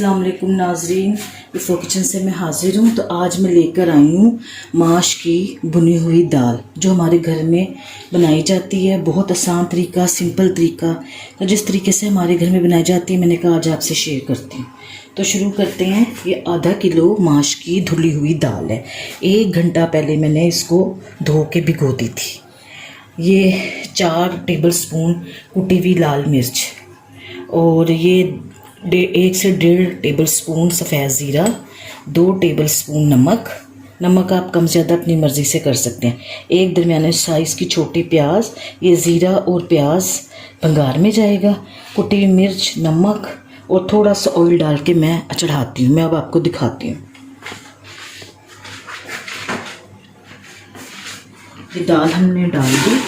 अस्सलाम वालेकुम नाजरीन, बिफोर किचन से मैं हाजिर हूँ। तो आज मैं लेकर आई हूँ माश की भुनी हुई दाल, जो हमारे घर में बनाई जाती है। बहुत आसान तरीका, सिंपल तरीका, तो जिस तरीके से हमारे घर में बनाई जाती है मैंने कहा आज आपसे शेयर करती हूँ। तो शुरू करते हैं। ये आधा किलो माश की धुली हुई दाल है। 1 घंटा पहले मैंने इसको धो के भिगो दी थी। ये 4 टेबल स्पून कुटी हुई लाल मिर्च, और ये 1 से 1.5 टेबल स्पून सफ़ेद ज़ीरा, 2 टेबल स्पून नमक आप कम ज़्यादा अपनी मर्ज़ी से कर सकते हैं। 1 दरमियाने साइज़ की छोटी प्याज। ये ज़ीरा और प्याज भंगार में जाएगा। कुटी हुई मिर्च, नमक और थोड़ा सा ऑयल डाल के मैं चढ़ाती हूँ। मैं अब आपको दिखाती हूँ। ये दाल हमने डाल दी।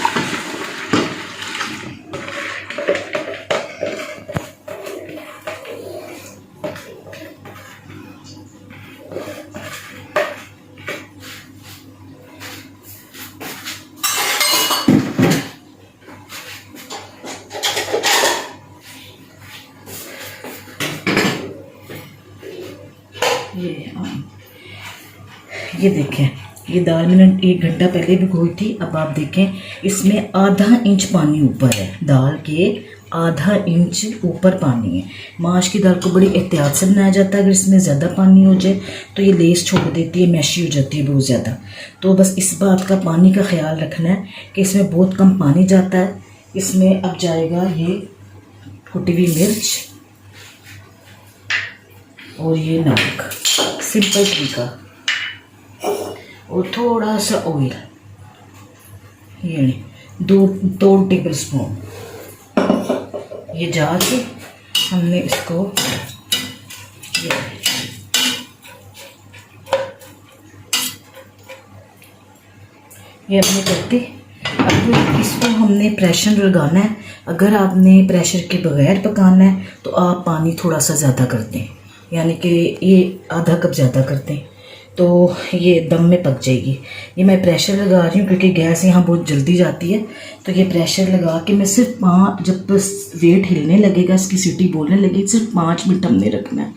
ये देखें, ये दाल मैंने 1 घंटा पहले भिगोई थी। अब आप देखें, इसमें आधा इंच पानी ऊपर है। दाल के आधा इंच ऊपर पानी है। माश की दाल को बड़ी एहतियात से बनाया जाता है। अगर इसमें ज़्यादा पानी हो जाए तो ये लेस छोड़ देती है, मैशी हो जाती है बहुत ज़्यादा। तो बस इस बात का, पानी का ख्याल रखना है कि इसमें बहुत कम पानी जाता है। इसमें अब जाएगा ये कुटी हुई मिर्च और ये नमक, सिंपल तरीका, और थोड़ा सा ऑयल, ये 2 टेबल स्पून। ये जाके हमने इसको ये अपने करते। अब इसको हमने प्रेशर लगाना है। अगर आपने प्रेशर के बगैर पकाना है तो आप पानी थोड़ा सा ज़्यादा कर दें, यानी कि ये आधा कप ज़्यादा कर दें, तो ये दम में पक जाएगी। ये मैं प्रेशर लगा रही हूँ क्योंकि गैस यहाँ बहुत जल्दी जाती है। तो ये प्रेशर लगा के मैं सिर्फ जब वेट हिलने लगेगा, इसकी सीटी बोलने लगेगी, सिर्फ 5 मिनट हमने रखना है।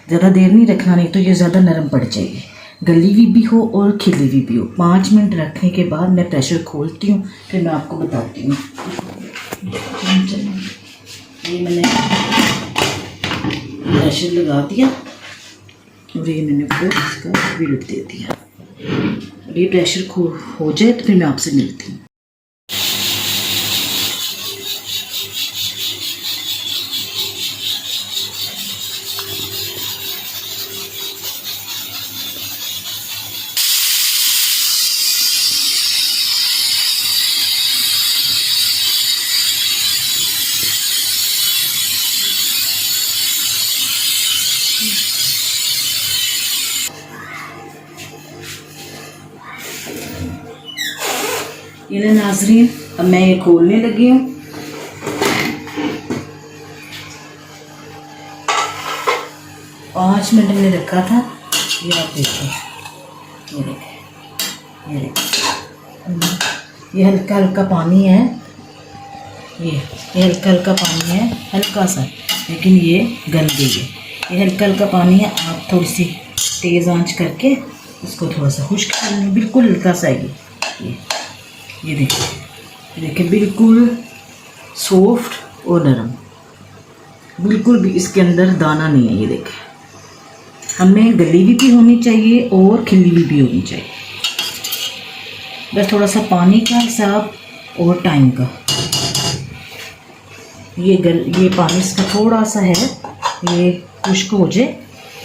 ज़्यादा देर नहीं रखना, नहीं तो ये ज़्यादा नरम पड़ जाएगी। गली हुई भी हो और खिली हुई भी हो। 5 मिनट रखने के बाद मैं प्रेशर खोलती हूँ, फिर मैं आपको बताती हूँ। ये मैंने प्रेशर लगा दिया और ये मैंने को इसका विलट दे दिया। ये प्रेशर हो जाए तो फिर मैं आपसे मिलती हूँ। ये नाजरीन, अब मैं ये खोलने लगी हूँ। पाँच मिनट में रखा था। ये आप देखिए, ये देखें, ये देखें, ये हल्का हल्का पानी है। ये हल्का हल्का पानी है, हल्का सा, लेकिन ये गल गई है। ये हल्का हल्का पानी है। आप थोड़ी सी तेज़ आंच करके इसको थोड़ा सा खुश्क कर लें। बिल्कुल हल्का सा है ये देखिए, बिल्कुल सॉफ्ट और नरम, बिल्कुल भी इसके अंदर दाना नहीं है। ये देखें, हमें गली हुई भी होनी चाहिए और खिली हुई भी होनी चाहिए। बस थोड़ा सा पानी का हिसाब और टाइम का। ये पानी इसका थोड़ा सा है, ये खुश्क हो जाए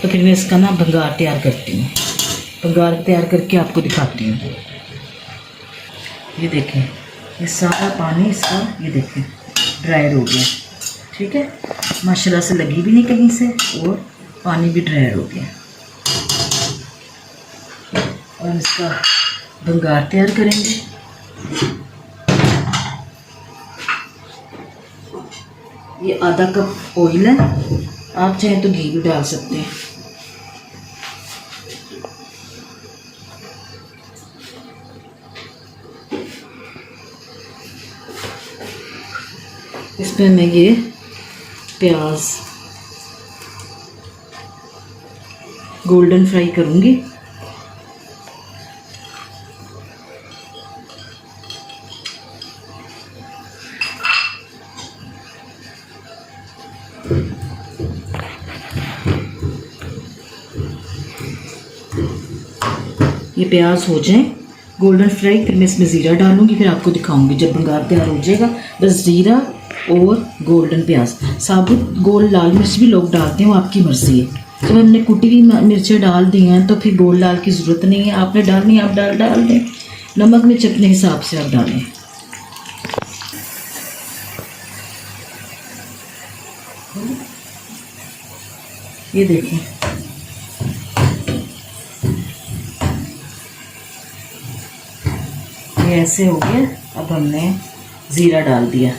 तो फिर मैं इसका ना भंगार तैयार करती हूँ। भंगार तैयार करके आपको दिखाती हूँ। ये देखें, ये सारा पानी इसका, ये देखें, ड्रायर हो गया। ठीक है, माशाल्लाह से लगी भी नहीं कहीं से, और पानी भी ड्रायर हो गया। और इसका भंगार तैयार करेंगे। ये आधा कप ऑयल है, आप चाहें तो घी भी डाल सकते हैं। इसमें मैं ये प्याज गोल्डन फ्राई करूँगी। ये प्याज हो जाए गोल्डन फ्राई, फिर मैं इसमें ज़ीरा डालूंगी, फिर आपको दिखाऊंगी जब बंगार तैयार हो जाएगा। बस ज़ीरा और गोल्डन प्याज, साबुत गोल लाल मिर्च भी लोग डालते हैं, वो आपकी मर्ज़ी है। जब हमने कुटी हुई मिर्चें डाल दी हैं तो फिर गोल लाल की ज़रूरत नहीं है, आपने डालनी है आप डाल दें। नमक मिर्च अपने हिसाब से आप डालें। ये देखें, ये ऐसे हो गया। अब हमने ज़ीरा डाल दिया।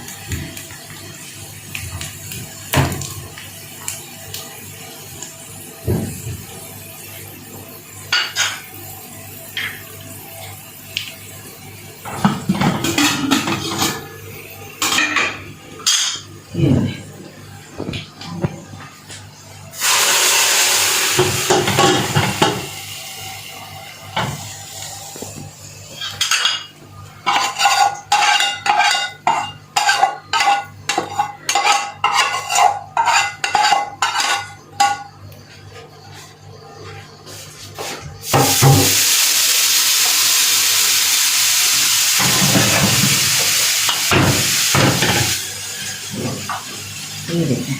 ये देखें,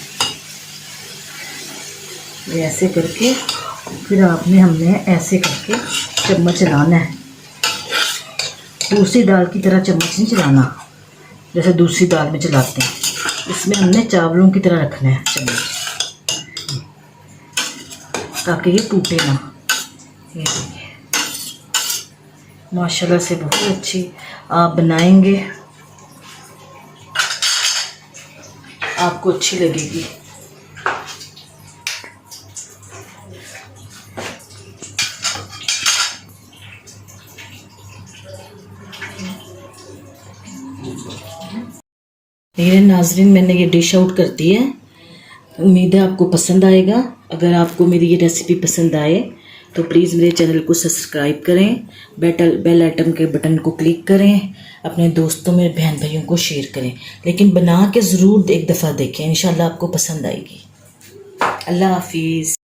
ये ऐसे करके फिर हमने ऐसे करके चम्मच चलाना है। दूसरी दाल की तरह चम्मच नहीं चलाना, जैसे दूसरी दाल में चलाते हैं। इसमें हमने चावलों की तरह रखना है चम्मच, ताकि ये टूटे ना। ये देखिए, माशाल्लाह से बहुत अच्छी आप बनाएंगे, आपको अच्छी लगेगी। मेरे नाज़रीन, मैंने ये डिश आउट कर दी है। उम्मीद है आपको पसंद आएगा। अगर आपको मेरी ये रेसिपी पसंद आए तो प्लीज़ मेरे चैनल को सब्सक्राइब करें, बेल आइटम के बटन को क्लिक करें, अपने दोस्तों में बहन भाइयों को शेयर करें। लेकिन बना के ज़रूर एक दफ़ा देखें, इंशाल्लाह आपको पसंद आएगी। अल्लाह हाफिज़।